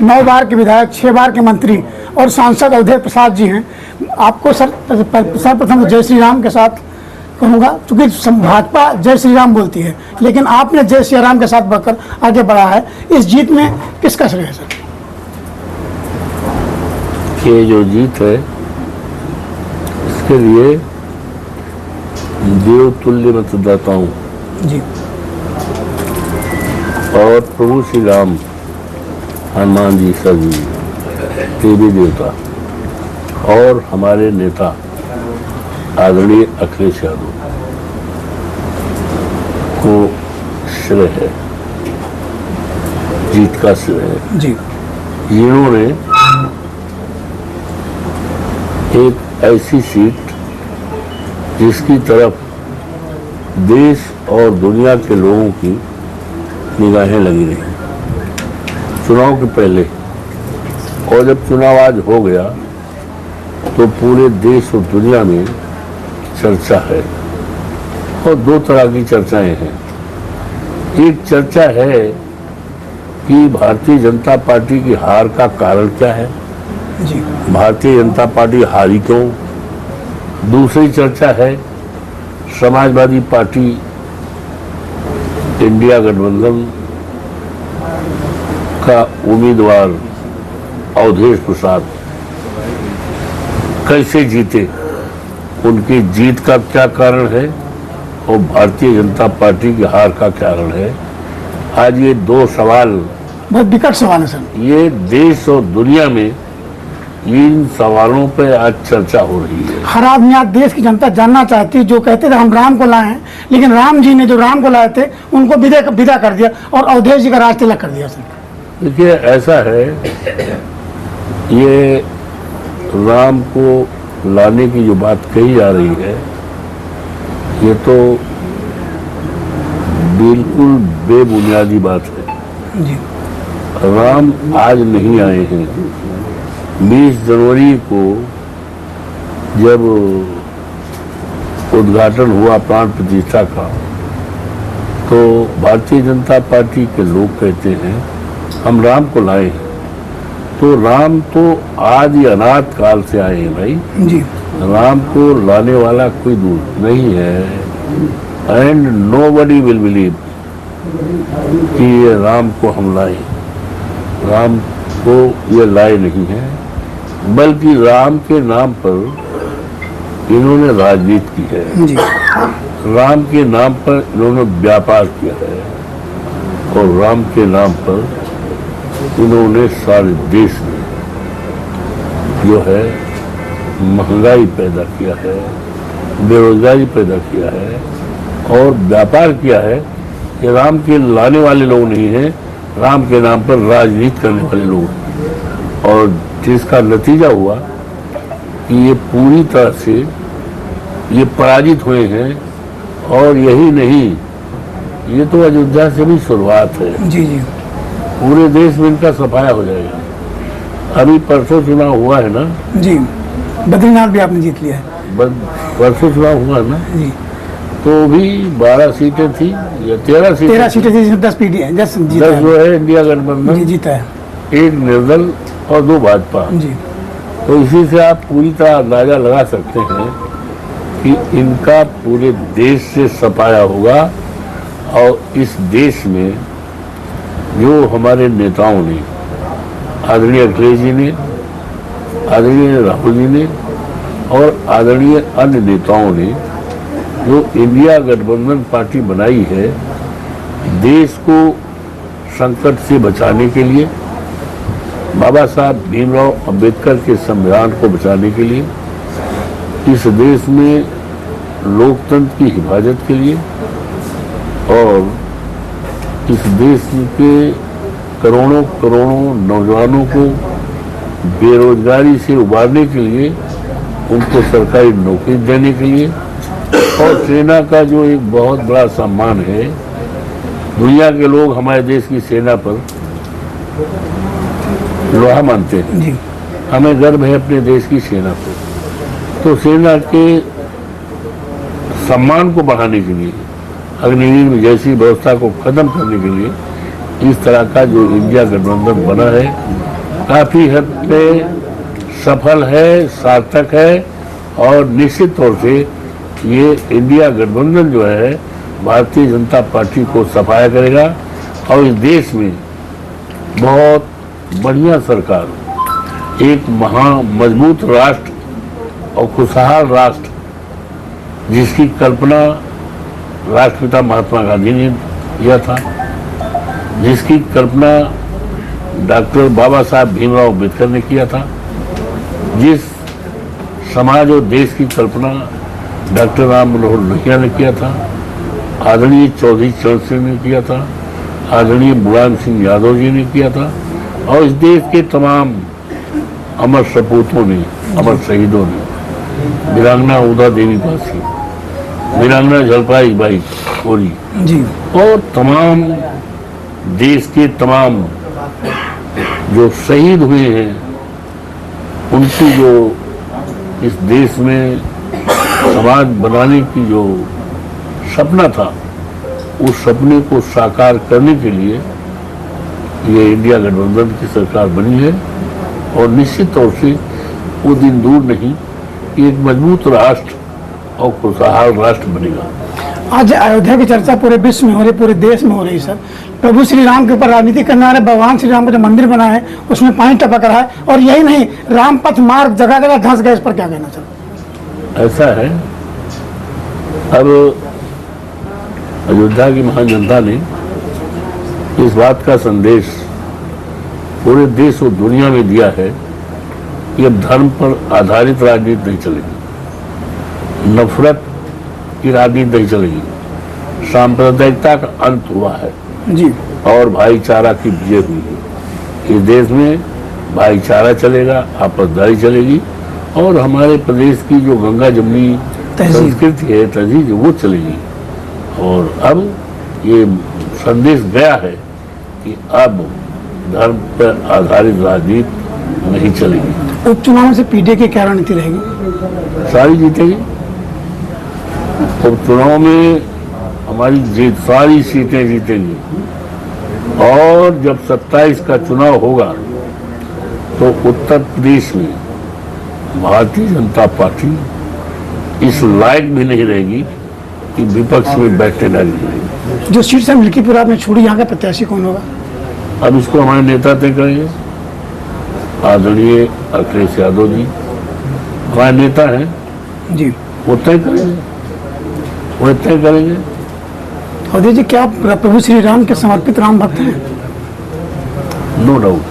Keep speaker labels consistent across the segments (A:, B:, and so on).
A: 9 बार के विधायक, 6 बार के मंत्री और सांसद अवधेश प्रसाद जी हैं। आपको सर्वप्रथम जय श्री राम के साथ कहूँगा, क्योंकि भाजपा जय श्री राम बोलती है, लेकिन आपने जय श्री राम के साथ बढ़कर आगे बढ़ा है। इस जीत में किसका श्रेय है सर?
B: ये जो जीत है इसके लिए देवतुल्य मतदाताओं
A: जी
B: और प्रभु श्री राम, हनुमान जी, सभी देवी देवता और हमारे नेता आदरणीय अखिलेश यादव को श्रेय है, जीत का श्रेय है
A: जी।
B: जिन्होंने एक ऐसी सीट जिसकी तरफ देश और दुनिया के लोगों की निगाहें लगी रही चुनाव के पहले, और जब चुनाव आज हो गया तो पूरे देश और दुनिया में चर्चा है। और दो तरह की चर्चाएं हैं। एक चर्चा है कि भारतीय जनता पार्टी की हार का कारण क्या है
A: जी।
B: भारतीय जनता पार्टी हारी क्यों। दूसरी चर्चा है समाजवादी पार्टी इंडिया गठबंधन का उम्मीदवार अवधेश प्रसाद कैसे जीते, उनकी जीत का क्या कारण है और भारतीय जनता पार्टी की हार का कारण है। आज ये दो सवाल,
A: बहुत विकट सवाल है सर।
B: ये देश और दुनिया में इन सवालों पे आज चर्चा हो रही है।
A: हर आदमी, आज देश की जनता जानना चाहती है, जो कहते थे हम राम को लाए हैं, लेकिन राम जी ने जो राम को लाए थे उनको विदा कर दिया और अवधेश जी का राज तिलक कर दिया सर।
B: देखिए ऐसा है, ये राम को लाने की जो बात कही जा रही है ये तो बिल्कुल बेबुनियादी बात है
A: जी।
B: राम आज नहीं आए हैं। 20 जनवरी को जब उद्घाटन हुआ प्राण प्रतिष्ठा का, तो भारतीय जनता पार्टी के लोग कहते हैं हम राम को लाए हैं। तो राम तो आदि अनाथ काल से आए हैं भाई
A: जी।
B: राम को लाने वाला कोई दूर नहीं है। एंड नोबडी विल बिलीव कि ये राम को हम लाए। राम को ये लाए नहीं है, बल्कि राम के नाम पर इन्होंने राजनीति की है
A: जी।
B: राम के नाम पर इन्होंने व्यापार किया है और राम के नाम पर इन्होंने सारे देश में जो है महंगाई पैदा किया है, बेरोजगारी पैदा किया है और व्यापार किया है। कि राम के लाने वाले लोग नहीं हैं, राम के नाम पर राजनीति करने वाले लोग। और जिसका नतीजा हुआ कि ये पूरी तरह से ये पराजित हुए हैं। और यही नहीं, ये तो अयोध्या से भी शुरुआत है।
A: जी जी।
B: पूरे देश में इनका सफाया हो जाएगा। अभी परसों चुनाव हुआ है ना
A: जी, बद्रीनाथ भी आपने जीत लिया है।
B: परसों चुनाव हुआ है ना
A: जी।
B: तो भी 12 सीटें थी या 13 सीटें
A: 13 सीटें थी, 10 पीडी है, 10 जीता
B: 10
A: है।
B: जो है इंडिया गठबंधन
A: जी जीता है।
B: 1 निर्दल और 2 भाजपा।
A: जी
B: तो इसी से आप पूरी तरह अंदाजा लगा सकते हैं कि इनका पूरे देश से सफाया होगा। और इस देश में जो हमारे नेताओं ने, आदरणीय अखिलेश जी ने, आदरणीय राहुल जी ने और आदरणीय अन्य नेताओं ने जो इंडिया गठबंधन पार्टी बनाई है, देश को संकट से बचाने के लिए, बाबा साहब भीमराव अंबेडकर के संविधान को बचाने के लिए, इस देश में लोकतंत्र की हिफाजत के लिए और इस देश के करोड़ों करोड़ों नौजवानों को बेरोजगारी से उबारने के लिए, उनको सरकारी नौकरी देने के लिए। और सेना का जो एक बहुत बड़ा सम्मान है, दुनिया के लोग हमारे देश की सेना पर लोहा मानते हैं।
A: जी।
B: हमें गर्व है अपने देश की सेना पर। तो सेना के सम्मान को बढ़ाने के लिए, अग्निवीर जैसी व्यवस्था को खत्म करने के लिए इस तरह का जो इंडिया गठबंधन बना है, काफी हद पे सफल है, सार्थक है और निश्चित तौर से ये इंडिया गठबंधन जो है भारतीय जनता पार्टी को सफाया करेगा और इस देश में बहुत बढ़िया सरकार, एक मजबूत राष्ट्र और खुशहाल राष्ट्र जिसकी कल्पना राष्ट्रपिता महात्मा गांधी ने किया था, जिसकी कल्पना डॉक्टर बाबा साहब भीमराव अम्बेडकर ने किया था, जिस समाज और देश की कल्पना डॉक्टर राम मनोहर लोहिया ने किया था, आदरणीय चौधरी चरण सिंह ने किया था, आदरणीय मुलायम सिंह यादव जी ने किया था और इस देश के तमाम अमर सपूतों ने, अमर शहीदों ने, वीरांगना उदा देवी पासी, वीरांगना जलपाई बाई कोरी
A: जी
B: और तमाम देश के तमाम जो शहीद हुए हैं उनकी जो इस देश में समाज बनाने की जो सपना था, उस सपने को साकार करने के लिए ये इंडिया गठबंधन की सरकार बनी है और निश्चित तौर से वो दिन दूर नहीं कि एक मजबूत राष्ट्र और खुशहाल राष्ट्र बनेगा।
A: आज अयोध्या की चर्चा पूरे विश्व में हो रही, पूरे देश में हो रही सर। प्रभु श्री राम के ऊपर राजनीति करने वाले भगवान श्री राम का जो मंदिर बना है उसमें पानी टपक रहा है और यही नहीं, रामपथ मार्ग जगह जगह धंस गए। इस पर क्या कहना सर?
B: ऐसा है, अब अयोध्या की महान जनता ने इस बात का संदेश पूरे देश और दुनिया में दिया है कि अब धर्म पर आधारित राजनीति नहीं चलेगी, नफरत की राजनीति नहीं चलेगी, सांप्रदायिकता का अंत हुआ है
A: जी
B: और भाईचारा की विजय हुई है। इस देश में भाईचारा चलेगा, आपसदारी चलेगी और हमारे प्रदेश की जो गंगा जमुनी संस्कृति है, तहजीब, वो चलेगी। और अब ये संदेश गया है कि अब धर्म पर आधारित राजनीति नहीं चलेगी।
A: उपचुनाव से पीडीए की क्या रणनीति रहेगी?
B: सारी जीतेगी। उपचुनाव में हमारी जीत, सारी सीटें जीतेंगी और जब 27 का चुनाव होगा तो उत्तर प्रदेश में भारतीय जनता पार्टी इस लायक भी नहीं रहेगी कि विपक्ष में बैठने लगेगी।
A: जो सीट से मिल्कीपुर आपने छोड़ी, यहाँ का प्रत्याशी कौन होगा?
B: अब इसको हमारे नेता तय करेंगे, आदरणीय अखिलेश यादव जी हमारे नेता हैं
A: जी,
B: वो तय करेंगे, वो तय करेंगे।
A: अवधेश जी, क्या आप प्रभु श्री राम के समर्पित राम भक्त हैं?
B: No doubt,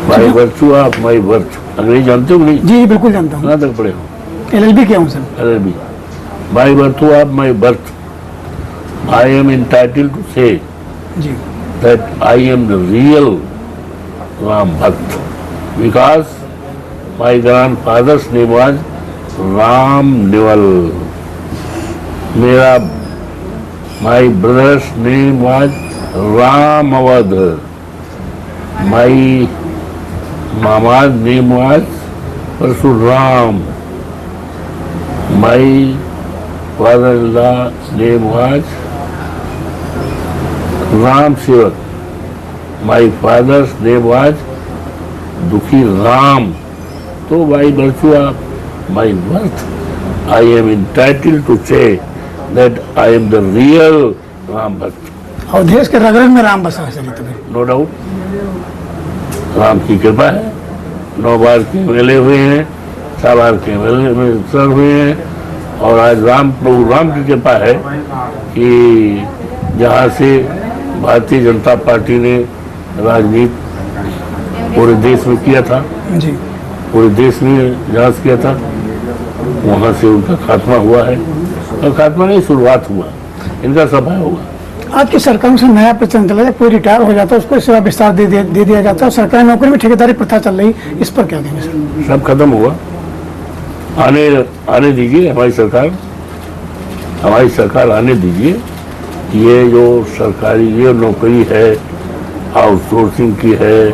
B: my virtue of my worth. अंग्रेजी जानते हो नहीं?
A: जी बिल्कुल जानता हूँ,
B: कहाँ तक पढ़े हो?
A: LLB किया हूँ sir.
B: LLB। By virtue of my birth I am entitled to say
A: जी
B: that I am the real Ram Bhakt because my grandfather's name was Ram Nival. My brother's name was Ram Awadh. My mama's name was Parsuram. My father-in-law's name was Ram Sevak. My father's name was Dukhi Ram. So by virtue of my birth, I am entitled to say that I am the real Ram Bhakt.
A: Awadhesh के रग रग में राम बसा है sir, तो फिर
B: No doubt. Ram की कृपा है, 9 बार के मेले हुए हैं, 4 बार के मेले में सर हुए हैं और आज प्रभु राम की कृपा है कि जहाँ से भारतीय जनता पार्टी ने राजनीति पूरे देश में किया था,
A: जी
B: पूरे देश में जांच किया था, वहाँ से उनका खात्मा हुआ है और खात्मा नहीं, शुरुआत हुआ, इनका सफाया होगा।
A: आज की सरकार से नया प्रचलन चला है, कोई रिटायर हो जाता है उसको सेवा विस्तार दे दिया जाता है, सरकारी नौकरी में ठेकेदारी प्रथा चल रही, इस पर क्या कहेंगे सर?
B: सब खत्म हुआ, आने दीजिए हमारी सरकार आने दीजिए। ये जो सरकारी ये नौकरी है, आउटसोर्सिंग की है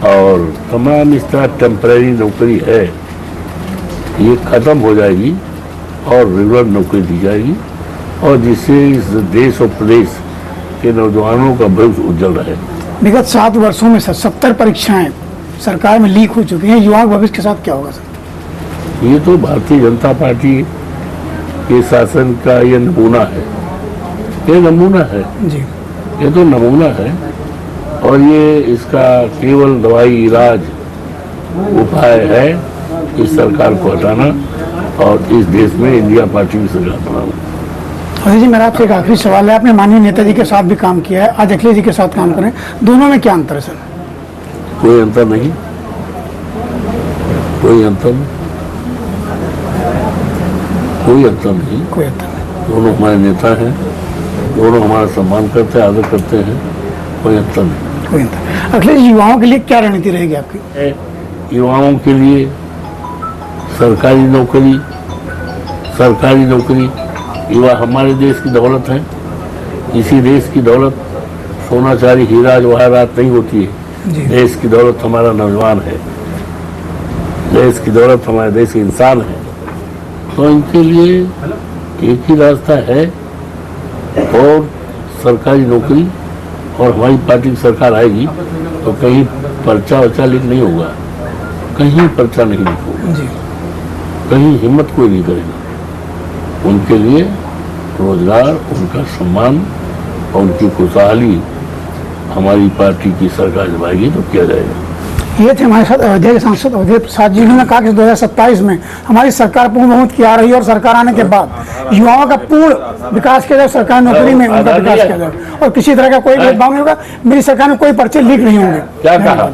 B: और तमाम इस तरह टेम्परेरी नौकरी है, ये खत्म हो जाएगी और रेगुलर नौकरी दी जाएगी और जिससे इस देश और प्रदेश के नौजवानों का भविष्य उज्जवल रहे।
A: विगत 7 वर्षों में 70 परीक्षाएं सरकार में लीक हो चुकी हैं। युवाओं के भविष्य के साथ क्या होगा सर?
B: ये तो भारतीय जनता पार्टी के शासन का ये नमूना है, ये नमूना है,
A: जी,
B: ये तो नमूना है। और ये इसका केवल दवाई इलाज उपाय है इस सरकार को हटाना और इस देश में इंडिया पार्टी की सरकार बनाना।
A: अजय जी, मेरा आपसे एक आखिरी सवाल है। आपने माननीय नेताजी के साथ भी काम किया है, आज अखिलेश जी के साथ काम करें, दोनों में क्या अंतर है सर?
B: कोई अंतर नहीं, कोई अंतर नहीं, कोई अंतर नहीं।
A: कोई अंतर नहीं।
B: दोनों हमारे नेता हैं, दोनों हमारा सम्मान करते हैं, आदर करते हैं, कोई अंतर नहीं।
A: कोई अंतर। अखिलेश जी, युवाओं के लिए क्या रणनीति रहेगी आपकी?
B: युवाओं के लिए सरकारी नौकरी, सरकारी नौकरी। युवा हमारे देश की दौलत है। इसी देश की दौलत सोना चांदी हीरा जवाहरात नहीं होती है।
A: जी,
B: देश की दौलत हमारा नौजवान है, देश की दौलत हमारे देश के इंसान है। तो इनके लिए एक ही रास्ता है और सरकारी नौकरी। और हमारी पार्टी की सरकार आएगी तो कहीं पर्चा वर्चा लीक नहीं होगा, कहीं पर्चा नहीं लीक होगा,
A: जी,
B: कहीं हिम्मत कोई नहीं करेगा। उनके लिए रोजगार, उनका सम्मान और उनकी खुशहाली हमारी पार्टी की सरकार जब आएगी तो किया जाएगा।
A: ये थे हमारे साथ अयोध्या के सांसद अवधेश प्रसाद जी। उन्होंने कहा कि 2027 में हमारी सरकार पूर्ण बहुमत की आ रही है और सरकार आने के बाद युवाओं का पूर्ण विकास किया जाए, सरकारी नौकरी में उनका विकास किया जाए और किसी तरह का कोई भेदभाव नहीं होगा। मेरी सरकार में कोई पर्चे लीक नहीं होंगे।
B: क्या कहा?